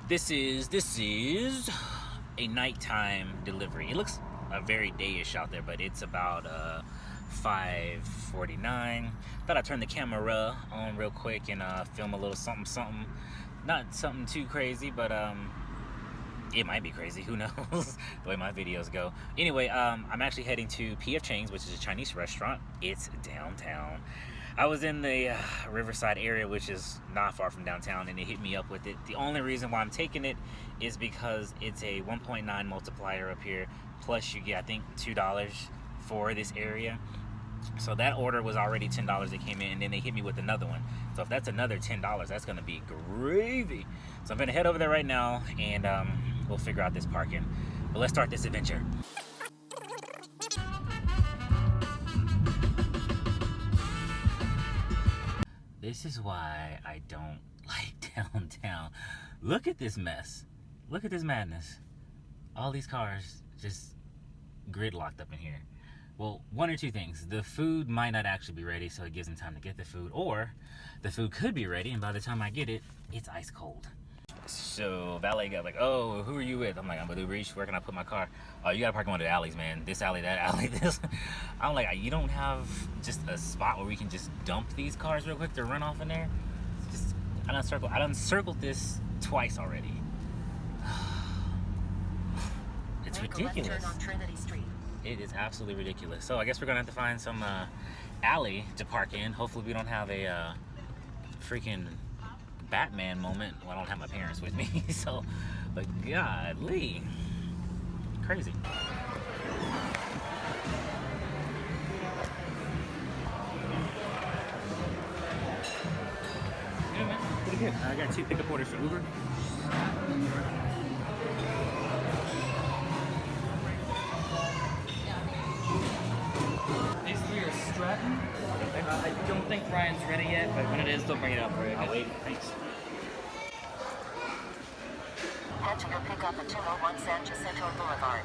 This is a nighttime delivery. It looks very dayish out there, but it's about 5:49. Thought I'd turn the camera on real quick and film a little something. Not something too crazy, but it might be crazy. Who knows? The way my videos go. Anyway, I'm actually heading to PF Chang's, which is a Chinese restaurant. It's downtown. I was in the Riverside area, which is not far from downtown, and it hit me up with it. The only reason why I'm taking it is because it's a 1.9 multiplier up here, plus you get, I think, $2 for this area. So that order was already $10 that came in, and then they hit me with another one. So if that's another $10, that's gonna be gravy. So I'm gonna head over there right now, and we'll figure out this parking. But let's start this adventure. This is why I don't like downtown. Look at this mess. Look at this madness. All these cars just gridlocked up in here. Well, one or two things. The food might not actually be ready, so it gives them time to get the food, or the food could be ready, and by the time I get it, it's ice cold. So valet got like, oh, who are you with? I'm like, I'm with UBEREATS. Where can I put my car? Oh, you gotta park in one of the alleys, man. This alley, that alley, this. I'm like, you don't have just a spot where we can just dump these cars real quick to run off in there? It's just, I done circled this twice already. It's ridiculous. On Trinity Street. It is absolutely ridiculous. So I guess we're gonna have to find some alley to park in. Hopefully we don't have a freaking Batman moment. Well, I don't have my parents with me, so, but godly, crazy. Yeah, man, pretty good. I got 2 pickup orders for Uber. These 3 are Stratton. I don't think Ryan's ready yet, but when it is, they'll bring it up for you. I'll wait. Thanks. Head to your pickup at 201 San Jacinto Boulevard.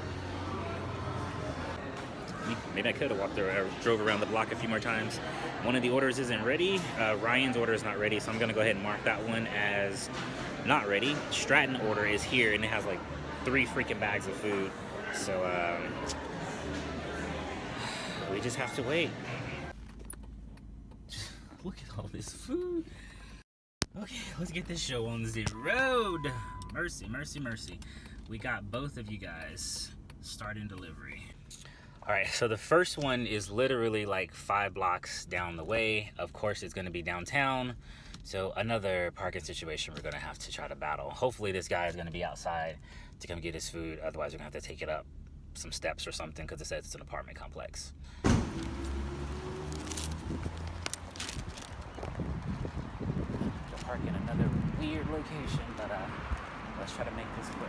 Maybe I could have walked or drove around the block a few more times. One of the orders isn't ready. Ryan's order is not ready, so I'm gonna go ahead and mark that one as not ready. Stratton order is here, and it has like 3 freaking bags of food. So we just have to wait. Look at all this food. Okay, let's get this show on the road. Mercy, mercy, mercy. We got both of you guys starting delivery. All right, so the first one is literally like 5 blocks down the way. Of course, it's gonna be downtown. So another parking situation we're gonna have to try to battle. Hopefully this guy is gonna be outside to come get his food. Otherwise, we're gonna have to take it up some steps or something because it says it's an apartment complex. Park in another weird location, but let's try to make this quick.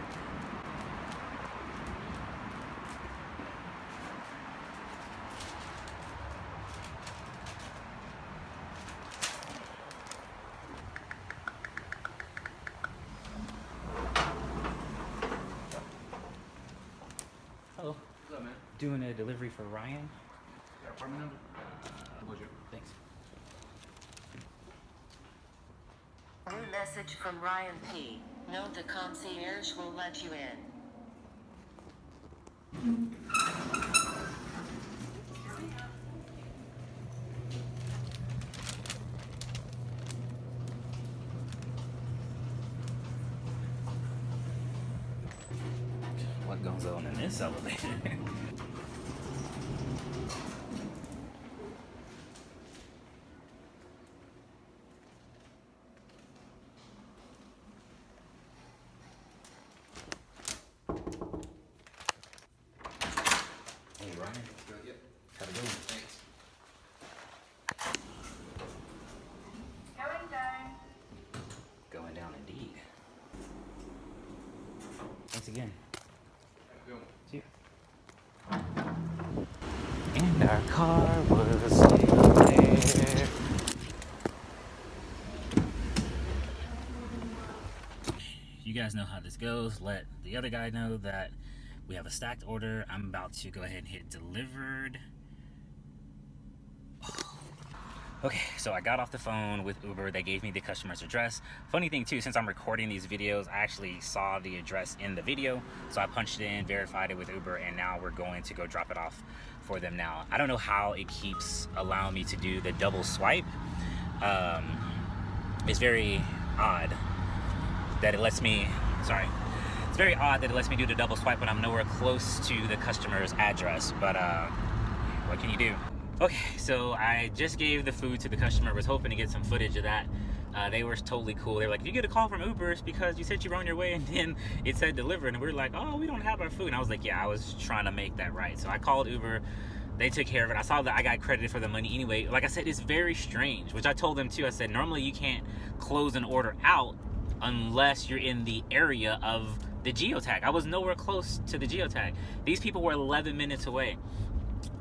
Hello. What's up, man? Doing a delivery for Ryan. Your apartment number? Thanks. New message from Ryan P. No, the concierge will let you in. What goes on in this elevator? Hey Ryan, Yep. how's it going? Thanks. Going down indeed. Thanks again. See you. And our car was still there. You guys know how this goes. Let the other guy know that we have a stacked order. I'm about to go ahead and hit delivered. Okay, so I got off the phone with Uber. They gave me the customer's address. Funny thing too, since I'm recording these videos, I actually saw the address in the video. So I punched it in, verified it with Uber, and now we're going to go drop it off for them now. I don't know how it keeps allowing me to do the double swipe. It's very odd that it lets me, it's very odd that it lets me do the double swipe when I'm nowhere close to the customer's address, but what can you do? Okay, so I just gave the food to the customer, was hoping to get some footage of that. They were totally cool. They were like, if you get a call from Uber, it's because you said you were on your way and then it said deliver, and we were like, oh, we don't have our food. And I was like, yeah, I was trying to make that right. So I called Uber, they took care of it. I saw that I got credited for the money anyway. Like I said, it's very strange, which I told them too. I said, normally you can't close an order out unless you're in the area of the geotag. I was nowhere close to the geotag. These people were 11 minutes away.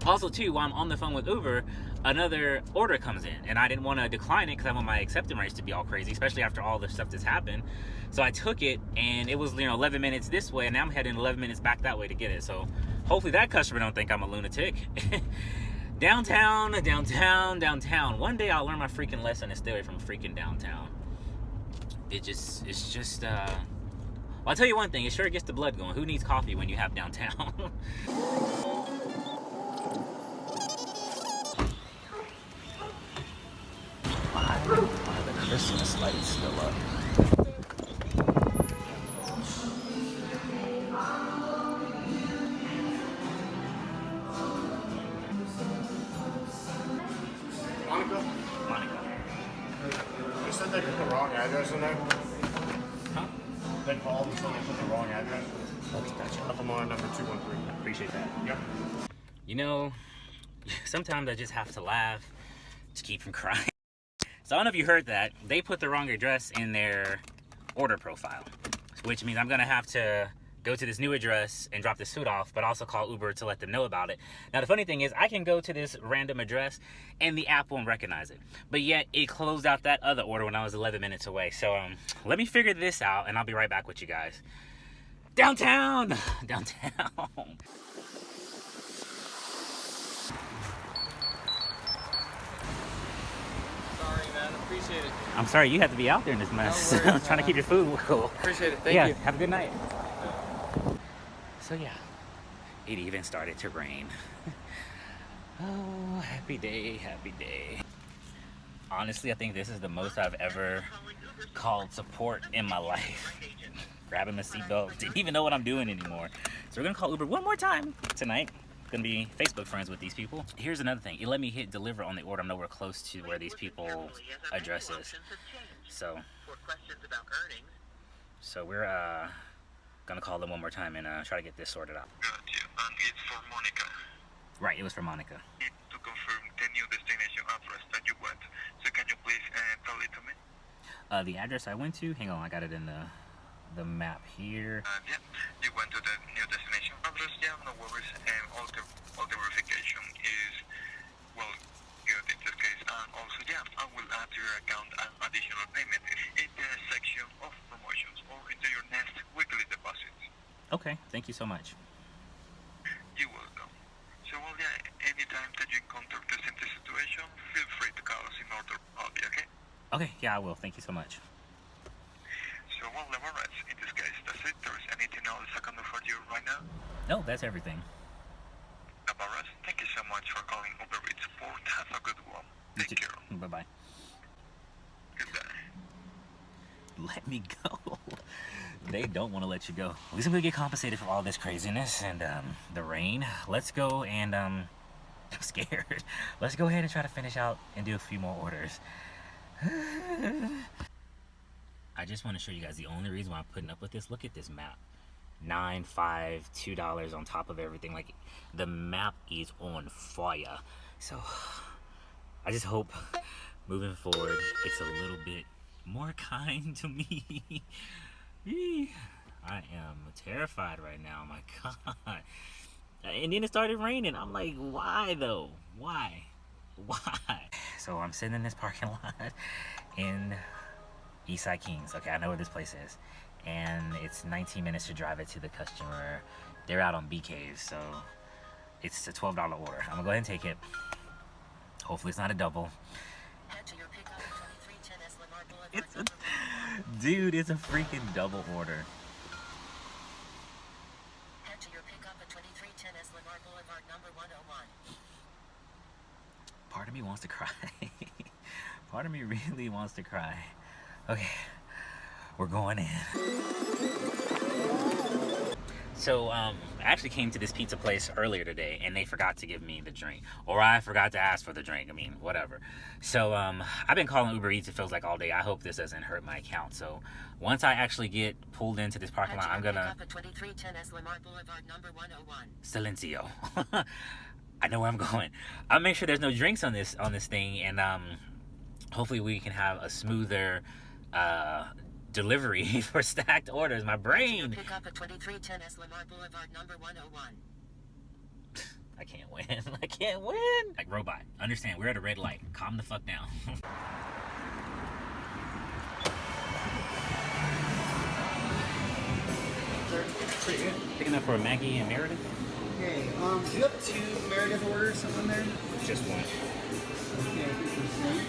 Also too, while I'm on the phone with Uber, another order comes in and I didn't want to decline it because I want my acceptance rates to be all crazy, especially after all the stuff that's happened. So I took it, and it was, 11 minutes this way, and now I'm heading 11 minutes back that way to get it. So hopefully that customer don't think I'm a lunatic. Downtown. One day I'll learn my freaking lesson and stay away from freaking downtown. It's just well, I'll tell you one thing, it sure gets the blood going. Who needs coffee when you have downtown? Why are the Christmas lights still up? Monica. They said they put the wrong address in there. Huh? They called and said they put the wrong address. Okay, gotcha. Up on number 213. Appreciate that. Yep. Sometimes I just have to laugh to keep from crying. So I don't know if you heard that. They put the wrong address in their order profile, which means I'm gonna have to go to this new address and drop this food off, but also call Uber to let them know about it. Now the funny thing is, I can go to this random address and the app won't recognize it, but yet it closed out that other order when I was 11 minutes away. So let me figure this out and I'll be right back with you guys. Downtown. Sorry, man. Appreciate it. I'm sorry you had to be out there in this mess. No worries, I'm trying to keep your food cool. Appreciate it. Thank Yeah, you. have a good night. So yeah, it even started to rain. Oh, happy day. Honestly, I think this is the most I've ever called support in my life. Grabbing my seatbelt, didn't even know what I'm doing anymore. So we're gonna call Uber one more time tonight. Gonna be Facebook friends with these people. Here's another thing, it let me hit deliver on the order. I'm nowhere close to where these people's address is. So we're gonna call them one more time and try to get this sorted out. Got you. And it's for Monica. Right, it was for Monica. Need to confirm the new destination address that you went. So can you please tell it to me? The address I went to, hang on, I got it in the map here. Yeah, you went to the new destination address. Yeah, no worries. And all the verification is, well, good in this case. And also, yeah, I will add to your account an additional payment in the section of promotions or into your next weekly deposit. Okay, thank you so much. You're welcome. So, well, yeah, anytime that you encounter this in this situation, feel free to call us in order to help you, okay? Okay, yeah, I will. Thank you so much. So, well, Lavaras, in this case, that's it. There is anything else I can do for you right now? No, that's everything. Lavaras, thank you so much for calling UBEREATS Support. Have a good one. Take care. Bye-bye. Goodbye. Let me go. They don't want to let you go. At least I'm gonna get compensated for all this craziness and the rain. Let's go and I'm scared. Let's go ahead and try to finish out and do a few more orders. I just want to show you guys the only reason why I'm putting up with this. Look at this map. $9, $5, $2 on top of everything. Like, the map is on fire. So I just hope moving forward it's a little bit more kind to me. I am terrified right now. My God. And then it started raining. I'm like, why though? Why? So I'm sitting in this parking lot in Eastside Kings. Okay, I know where this place is. And it's 19 minutes to drive it to the customer. They're out on B Caves, so it's a $12 order. I'm gonna go ahead and take it. Hopefully it's not a double. Head to your pickup at 2310 Lamar Boulevard, number 101. Dude, it's a freaking double order. Head to your pickup at 2310 Lamar Boulevard, number 101. Part of me wants to cry. Part of me really wants to cry. Okay, we're going in. So, I actually came to this pizza place earlier today, and they forgot to give me the drink. Or I forgot to ask for the drink. I mean, whatever. So, I've been calling Uber Eats, it feels like, all day. I hope this doesn't hurt my account. So, once I actually get pulled into this parking lot, I'm gonna... Pick up at 2310 Lamar Boulevard, number 101. Silencio. I know where I'm going. I'll make sure there's no drinks on this thing, and hopefully we can have a smoother delivery for stacked orders. My brain. Pick up at 2310 Lamar Boulevard, number 101. I can't win. I can't win. Like robot. Understand, we're at a red light. Calm the fuck down. Pretty good. Picking up for Maggie and Meredith? Okay, do you have 2 Meredith orders on there? Just one. Okay, interesting.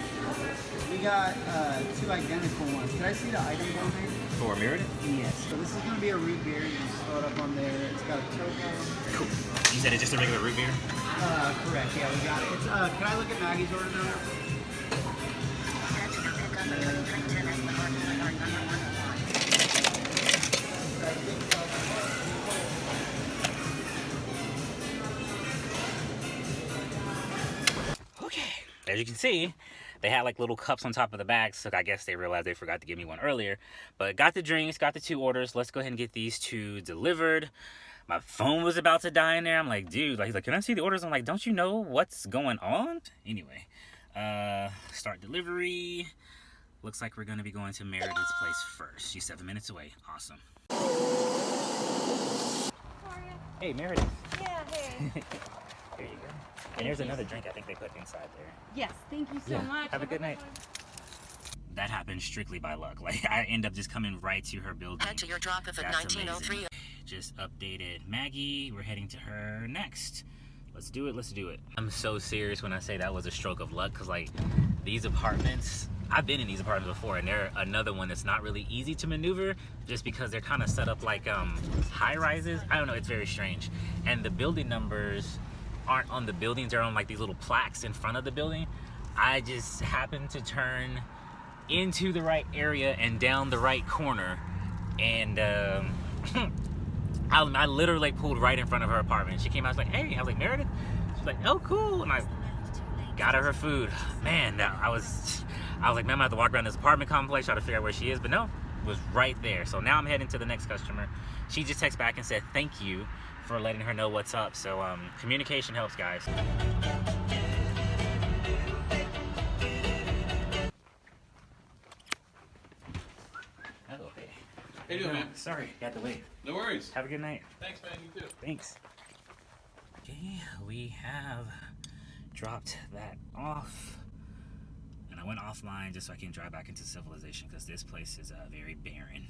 We got 2 identical ones. Can I see the item on there? For Meredith? Yes. So this is going to be a root beer. You just throw it up on there. It's got a topo. Cool. You said it's just a regular root beer? Correct. Yeah, we got it. It's, can I look at Maggie's order now? As you can see, they had like little cups on top of the bags, so I guess they realized they forgot to give me one earlier. But got the drinks, got the 2 orders. Let's go ahead and get these 2 delivered. My phone was about to die in there. I'm like, dude, like, he's like, can I see the orders? I'm like, don't you know what's going on? Anyway, start delivery. Looks like we're gonna be going to Meredith's place first. She's 7 minutes away. Awesome. How are you? Hey, Meredith. Yeah, hey. There you go. And there's another drink I think they put inside there. Yes, thank you so much. Have a good night. That happened strictly by luck. Like, I end up just coming right to her building. Head to your drop off at That's 1903. amazing. Just updated Maggie. We're heading to her next. Let's do it. Let's do it. I'm so serious when I say that was a stroke of luck, because like these apartments, I've been in these apartments before, and they're another one that's not really easy to maneuver just because they're kind of set up like high rises. I don't know. It's very strange. And the building numbers aren't on the buildings, they're on like these little plaques in front of the building. I just happened to turn into the right area and down the right corner, and I literally pulled right in front of her apartment. She came out, I was like, hey, I was like, Meredith? She's like, oh, cool. And I got her food. Man, I was like, man, I'm gonna have to walk around this apartment complex, try to figure out where she is, but no, it was right there. So now I'm heading to the next customer. She just texted back and said, thank you for letting her know what's up. So communication helps, guys. Oh, hey. How you doing, man? Sorry, got the wait. No worries. Have a good night. Thanks, man. You too. Thanks. Okay, we have dropped that off. And I went offline just so I can drive back into civilization, because this place is very barren.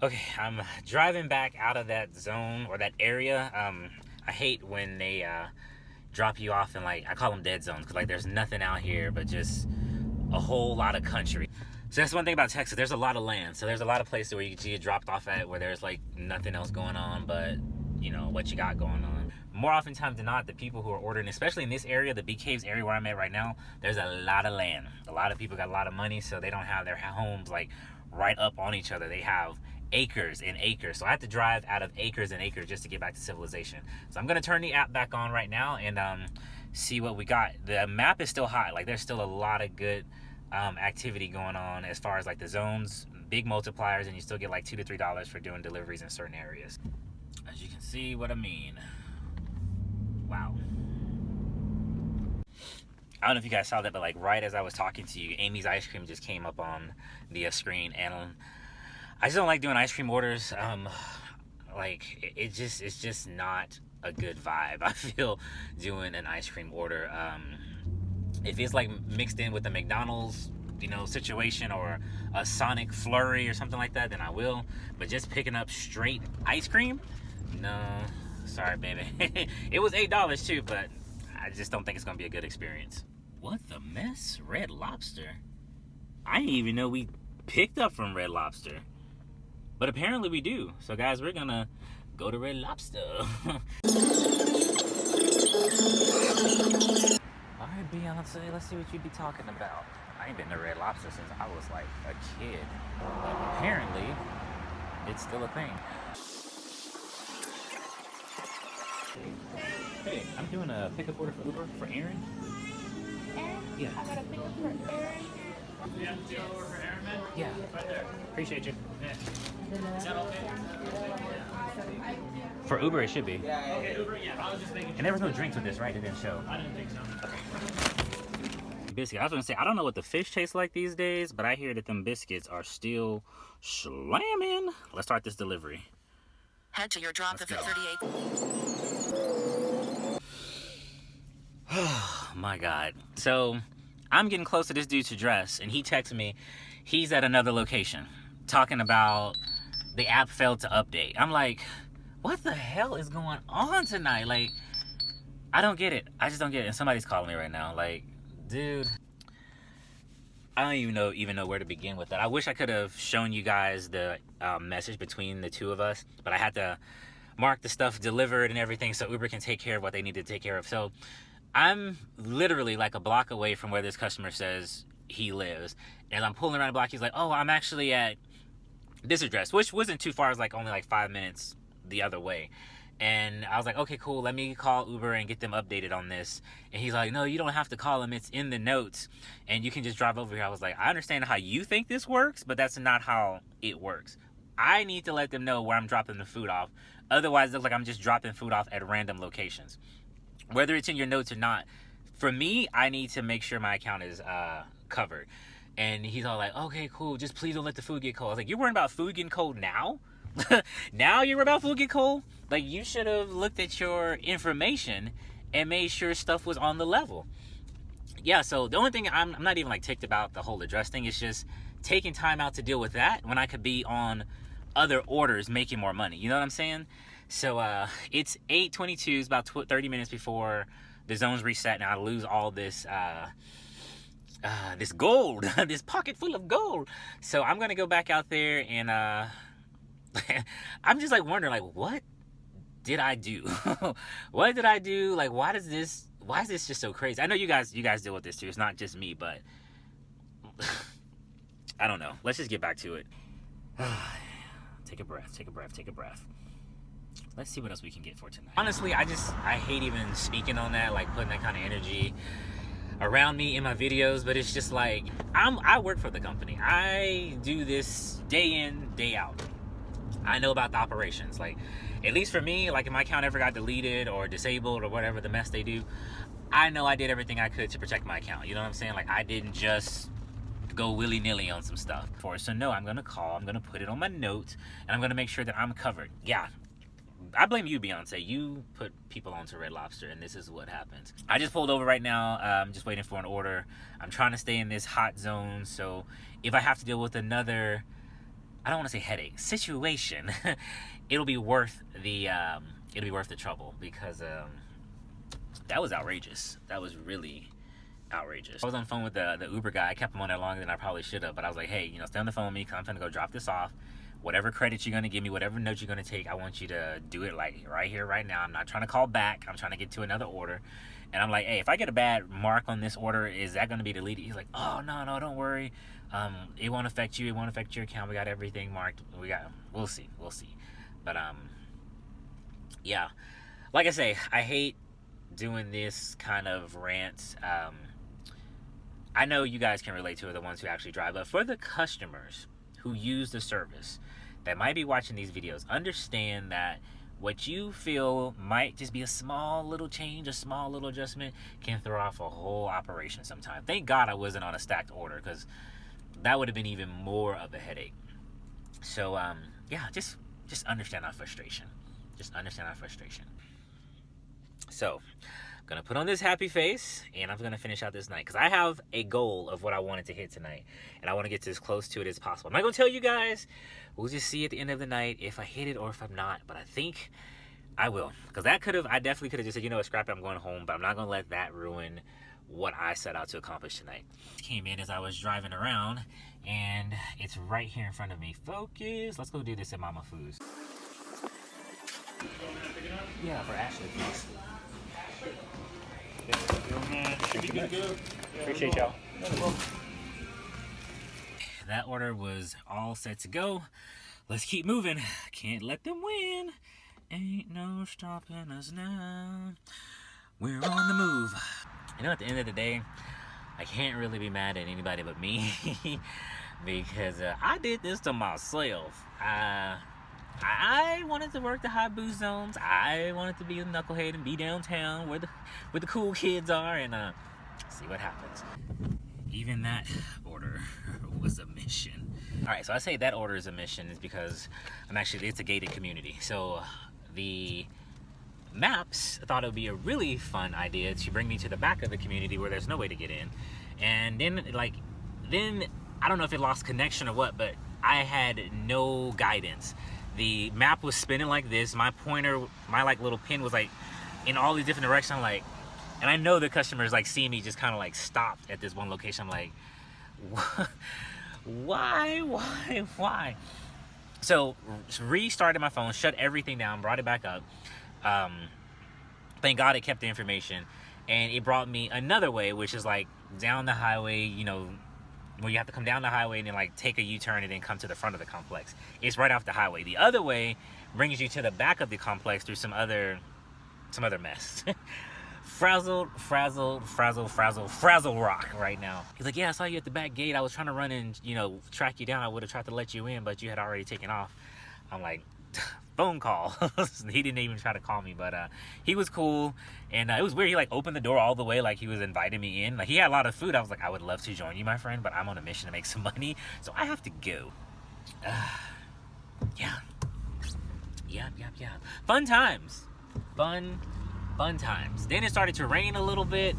Okay, I'm driving back out of that zone or that area. I hate when they drop you off in, like, I call them dead zones, because like there's nothing out here but just a whole lot of country. So that's one thing about Texas. There's a lot of land. So there's a lot of places where you can get dropped off at where there's like nothing else going on but, you know, what you got going on. More oftentimes than not, the people who are ordering, especially in this area, the Bee Caves area where I'm at right now, there's a lot of land. A lot of people got a lot of money, so they don't have their homes like right up on each other. They have acres and acres. So I have to drive out of acres and acres just to get back to civilization. So I'm gonna turn the app back on right now and see what we got. The map is still hot. Like there's still a lot of good activity going on as far as like the zones, big multipliers, and you still get like $2 to $3 for doing deliveries in certain areas. As you can see what I mean. Wow. I don't know if you guys saw that, but like right as I was talking to you, Amy's Ice Cream just came up on the screen, and I just don't like doing ice cream orders. Like it's just not a good vibe. I feel doing an ice cream order. If it's like mixed in with the McDonald's, you know, situation or a Sonic Flurry or something like that, then I will. But just picking up straight ice cream, no, sorry, baby. It was $8 too, but I just don't think it's gonna be a good experience. What the mess? Red Lobster? I didn't even know we picked up from Red Lobster. But apparently we do. So guys, we're gonna go to Red Lobster. Alright, Beyonce, let's see what you be talking about. I ain't been to Red Lobster since I was like a kid. Apparently, it's still a thing. Hey, I'm doing a pickup order for Uber for Aaron. Aaron? Yeah. I got a pickup for Aaron. Yeah, do you have over for Aaron, man? Yeah. Right there. Appreciate you. Yeah. Is that okay? For Uber, it should be. Okay, Uber, yeah. I was just making And there was no drinks with this, right? It didn't show. I didn't think so. Biscuit. I was gonna say, I don't know what the fish tastes like these days, but I hear that them biscuits are still slamming. Let's start this delivery. Head to your drop Let's off at go. 38. Oh my God. So I'm getting close to this dude's address, and he texted me. He's at another location talking about the app failed to update. I'm like, what the hell is going on tonight? Like, I don't get it. I just don't get it. And somebody's calling me right now. Like, dude, I don't even know where to begin with that. I wish I could have shown you guys the message between the two of us, but I had to mark the stuff delivered and everything so Uber can take care of what they need to take care of. So I'm literally like a block away from where this customer says he lives. And I'm pulling around the block. He's like, oh, I'm actually at this address, which wasn't too far. It was like only like 5 minutes the other way. And I was like, okay, cool. Let me call Uber and get them updated on this. And he's like, no, you don't have to call them. It's in the notes. And you can just drive over here. I was like, I understand how you think this works, but that's not how it works. I need to let them know where I'm dropping the food off. Otherwise, it looks like I'm just dropping food off at random locations. Whether it's in your notes or not, for me, I need to make sure my account is covered. And he's all like, okay, cool. Just please don't let the food get cold. I was like, you're worrying about food getting cold now? Now you're worried about food getting cold? Like, you should have looked at your information and made sure stuff was on the level. Yeah, so the only thing I'm not even like ticked about the whole address thing. It's just taking time out to deal with that when I could be on other orders making more money. You know what I'm saying? So it's 8:22. It's about 30 minutes before the zone's reset. Now I lose all this this gold, this pocket full of gold. So I'm gonna go back out there and I'm just like wondering, like, what did I do? What did I do? Like, why is this just so crazy? I know you guys deal with this too. It's not just me, but I don't know. Let's just get back to it. Take a breath. Let's see what else we can get for tonight. Honestly, I hate even speaking on that, like putting that kind of energy around me in my videos, but it's just like, I work for the company. I do this day in, day out. I know about the operations. Like, at least for me, like if my account ever got deleted or disabled or whatever the mess they do, I know I did everything I could to protect my account. You know what I'm saying? Like, I didn't just go willy-nilly on some stuff. So no, I'm gonna call, I'm gonna put it on my notes, and I'm gonna make sure that I'm covered. Yeah, I blame you, Beyonce. You put people onto Red Lobster, and this is what happens. I just pulled over right now. I'm just waiting for an order. I'm trying to stay in this hot zone, so if I have to deal with another, I don't want to say headache, situation, it'll be worth the trouble, because that was outrageous. That was really outrageous. I was on the phone with the Uber guy. I kept him on there longer than I probably should have, but I was like, hey, you know, stay on the phone with me, because I'm gonna go drop this off. Whatever credits you're gonna give me, whatever notes you're gonna take, I want you to do it like right here, right now. I'm not trying to call back. I'm trying to get to another order. And I'm like, hey, if I get a bad mark on this order, is that gonna be deleted? He's like, oh, no, don't worry. It won't affect you. It won't affect your account. We got everything marked. We'll see. But yeah, like I say, I hate doing this kind of rant. I know you guys can relate to it, the ones who actually drive, but for the customers who use the service that might be watching these videos, understand that what you feel might just be a small little change, a small little adjustment, can throw off a whole operation sometimes. Thank God I wasn't on a stacked order, because that would have been even more of a headache. So yeah, just understand our frustration. Just understand our frustration. So I'm gonna put on this happy face, and I'm gonna finish out this night, because I have a goal of what I wanted to hit tonight, and I want to get as close to it as possible. I'm not gonna tell you guys. We'll just see at the end of the night if I hit it or if I'm not, but I think I will, because I definitely could have just said, you know what, scrap it, I'm going home, but I'm not gonna let that ruin what I set out to accomplish tonight. Came in as I was driving around, and it's right here in front of me. Focus. Let's go do this at Mama Foo's. Yeah, for Ashley, please. Appreciate y'all. That order was all set to go. Let's keep moving. Can't let them win. Ain't no stopping us now. We're on the move. You know, at the end of the day, I can't really be mad at anybody but me because I did this to myself. I wanted to work the high boost zones. I wanted to be a knucklehead and be downtown where the cool kids are, and see what happens. Even that order was a mission. All right, so I say that order is a mission is because it's a gated community. So the maps thought it would be a really fun idea to bring me to the back of the community where there's no way to get in. And then I don't know if it lost connection or what, but I had no guidance. The map was spinning like this. My pointer, my like little pin was like in all these different directions. I'm like, and I know the customers like see me just kind of like stopped at this one location. I'm like, why? So restarted my phone, shut everything down, brought it back up. Thank God it kept the information, and it brought me another way, which is like down the highway, you know, where you have to come down the highway and then like take a U-turn and then come to the front of the complex. It's right off the highway. The other way brings you to the back of the complex through some other mess. Frazzle rock right now. He's like, yeah, I saw you at the back gate. I was trying to run and, you know, track you down. I would have tried to let you in, but you had already taken off. I'm like, phone call. He didn't even try to call me, but he was cool. And it was weird. He like opened the door all the way like he was inviting me in. Like he had a lot of food. I was like, I would love to join you, my friend, but I'm on a mission to make some money, so I have to go. Yeah. Fun times. Fun times. Then it started to rain a little bit.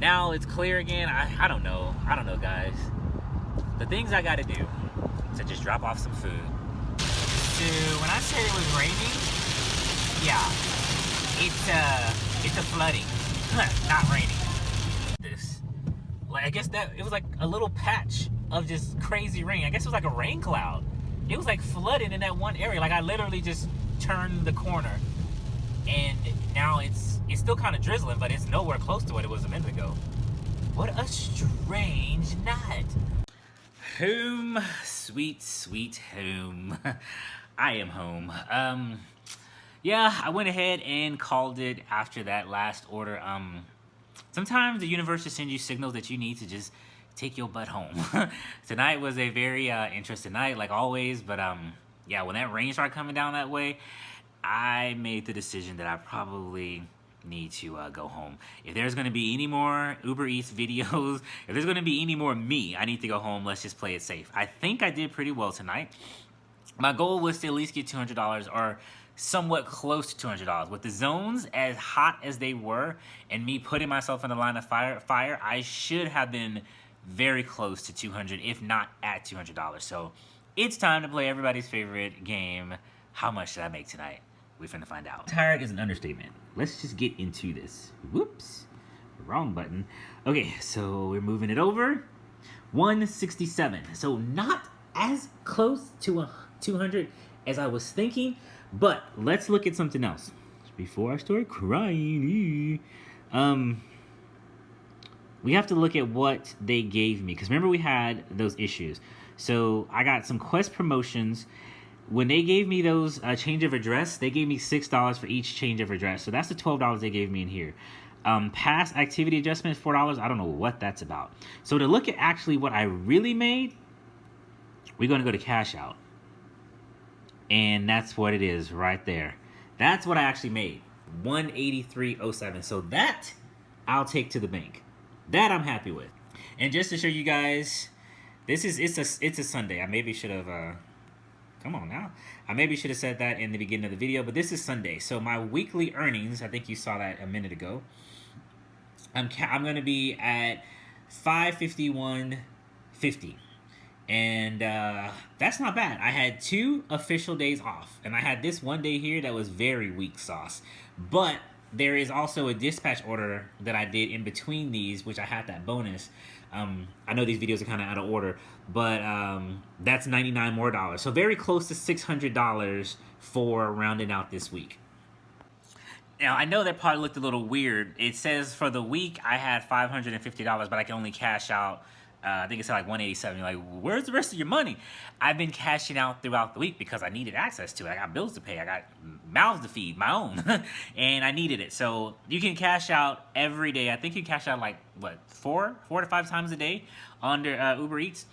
Now it's clear again. I don't know, guys. The things I gotta do to just drop off some food. So when I said it was raining, yeah, it's a flooding, not raining. This, like, I guess that it was like a little patch of just crazy rain. I guess it was like a rain cloud. It was like flooding in that one area. Like I literally just turned the corner, and now it's still kind of drizzling, but it's nowhere close to what it was a minute ago. What a strange night. Home, sweet home. I am home. Yeah, I went ahead and called it after that last order. Sometimes the universe just sends you signals that you need to just take your butt home. Tonight was a very interesting night, like always, but yeah, when that rain started coming down that way, I made the decision that I probably need to go home. If there's going to be any more Uber Eats videos, if there's going to be any more me, I need to go home. Let's just play it safe. I think I did pretty well tonight. My goal was to at least get $200 or somewhat close to $200. With the zones as hot as they were and me putting myself in the line of fire, I should have been very close to $200, if not at $200. So it's time to play everybody's favorite game. How much did I make tonight? We're finna find out. Tired is an understatement. Let's just get into this. Whoops, wrong button. Okay, so we're moving it over. 167. So not as close to 200 as I was thinking, but let's look at something else before I start crying. We have to look at what they gave me, because remember we had those issues. So I got some Quest promotions. When they gave me those change of address, they gave me $6 for each change of address. So that's the $12 they gave me in here. Past activity adjustment, $4. I don't know what that's about. So to look at actually what I really made, we're going to go to cash out. And that's what it is right there. That's what I actually made. $183.07. So that I'll take to the bank. That I'm happy with. And just to show you guys, it's a Sunday. I maybe should have come on now. I maybe should have said that in the beginning of the video, but this is Sunday. So my weekly earnings, I think you saw that a minute ago. I'm going to be at $551.50. And that's not bad. I had 2 official days off, and I had this one day here that was very weak sauce. But there is also a dispatch order that I did in between these, which I had that bonus. I know these videos are kind of out of order, but that's $99 more. So very close to $600 for rounding out this week. Now, I know that probably looked a little weird. It says for the week I had $550, but I can only cash out, I think it said like $187. You're like, where's the rest of your money? I've been cashing out throughout the week because I needed access to it. I got bills to pay. I got mouths to feed, my own. And I needed it. So you can cash out every day. I think you cash out like, what, four to five times a day under Uber Eats.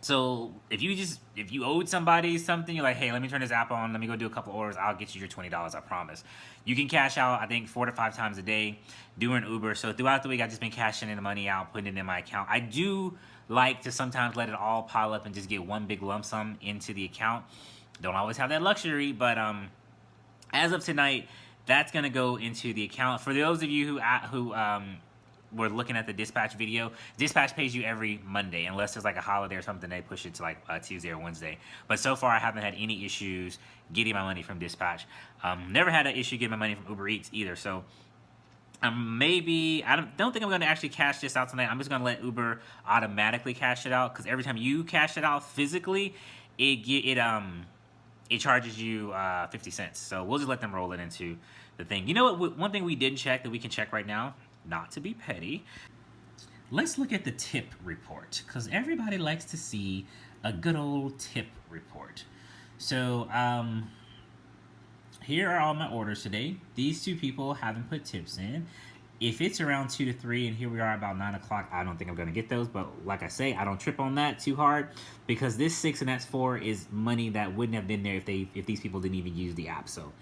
So if you owed somebody something, you're like, hey, let me turn this app on, let me go do a couple orders, I'll get you your $20, I promise. You can cash out, I think, 4 to 5 times a day doing Uber. So throughout the week, I've just been cashing in the money out, putting it in my account. I do like to sometimes let it all pile up and just get one big lump sum into the account. Don't always have that luxury, but as of tonight, that's gonna go into the account. For those of you who were looking at the dispatch video, dispatch pays you every Monday, unless there's like a holiday or something, they push it to like Tuesday or Wednesday. But so far, I haven't had any issues getting my money from dispatch. Never had an issue getting my money from Uber Eats either. So maybe, I don't think I'm gonna actually cash this out tonight. I'm just gonna let Uber automatically cash it out, because every time you cash it out physically, it charges you 50 cents. So we'll just let them roll it into the thing. You know what? One thing we didn't check that we can check right now, not to be petty, let's look at the tip report, because everybody likes to see a good old tip report. So here are all my orders today. These 2 people haven't put tips in. If it's around 2 to 3, and here we are about 9 o'clock, I don't think I'm gonna get those, but like I say, I don't trip on that too hard, because this 6 and that's 4 is money that wouldn't have been there if these people didn't even use the app. So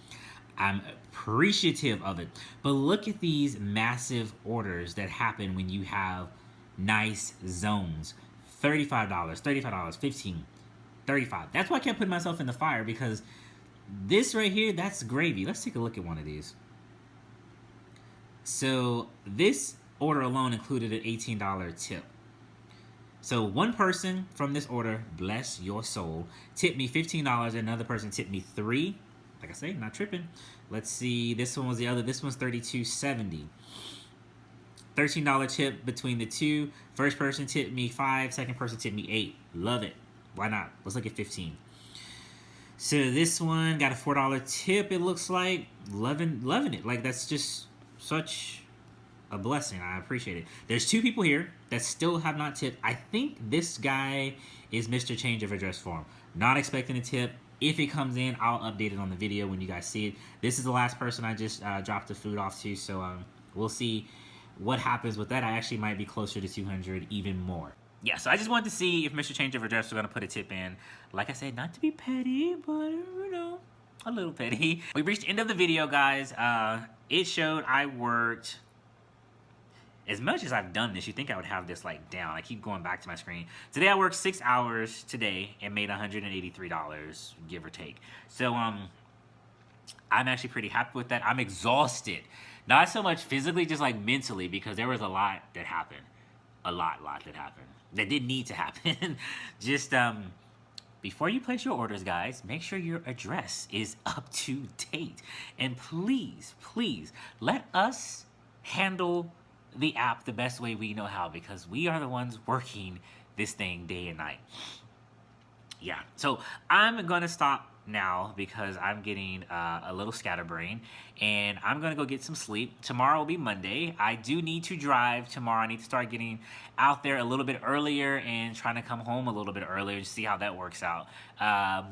I'm appreciative of it. But look at these massive orders that happen when you have nice zones. $35, $35, $15, $35. That's why I kept putting myself in the fire, because this right here, that's gravy. Let's take a look at one of these. So this order alone included an $18 tip. So one person from this order, bless your soul, tipped me $15, and another person tipped me $3. Like I say, not tripping. Let's see, this one was the other. This one's $32.70. $13 tip between the 2. First person tipped me $5. Second person tipped me $8. Love it. Why not? Let's look at 15. So this one got a $4 tip, it looks like. Loving it. Like, that's just such a blessing. I appreciate it. There's 2 people here that still have not tipped. I think this guy is Mr. Change of Address Form. Not expecting a tip. If it comes in, I'll update it on the video when you guys see it. This is the last person I just dropped the food off to, so we'll see what happens with that. I actually might be closer to 200, even more. Yeah, so I just wanted to see if Mr. Change of Address was going to put a tip in. Like I said, not to be petty, but, you know, a little petty. We reached the end of the video, guys. It showed I worked... As much as I've done this, you think I would have this like down. I keep going back to my screen. Today I worked 6 hours today and made $183, give or take. So I'm actually pretty happy with that. I'm exhausted. Not so much physically, just like mentally, because there was a lot that happened. A lot that happened. That didn't need to happen. Just before you place your orders, guys, make sure your address is up to date. And please, please, let us handle the app the best way we know how, because we are the ones working this thing day and night. Yeah, so I'm gonna stop now because I'm getting a little scatterbrain, and I'm gonna go get some sleep. Tomorrow will be Monday. I do need to drive tomorrow. I need to start getting out there a little bit earlier and trying to come home a little bit earlier to see how that works out.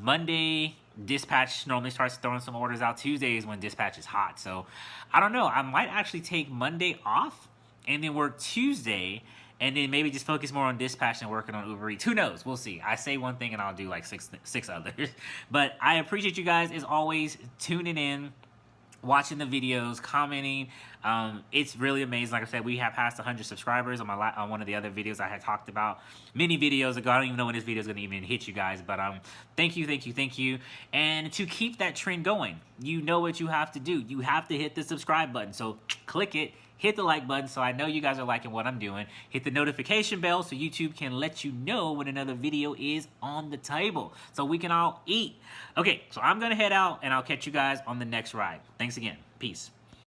Monday, dispatch normally starts throwing some orders out. Tuesday is when dispatch is hot, so I don't know. I might actually take Monday off and then work Tuesday, and then maybe just focus more on dispatch and working on Uber Eats. Who knows? We'll see. I say one thing and I'll do like six others. But I appreciate you guys, as always, tuning in, watching the videos, commenting. It's really amazing. Like I said, we have passed 100 subscribers on one of the other videos I had talked about many videos ago. I don't even know when this video is going to even hit you guys, but thank you. And to keep that trend going, you know what you have to do. You have to hit the subscribe button. So click it. Hit the like button so I know you guys are liking what I'm doing. Hit the notification bell so YouTube can let you know when another video is on the table, so we can all eat. Okay, so I'm gonna head out and I'll catch you guys on the next ride. Thanks again. Peace.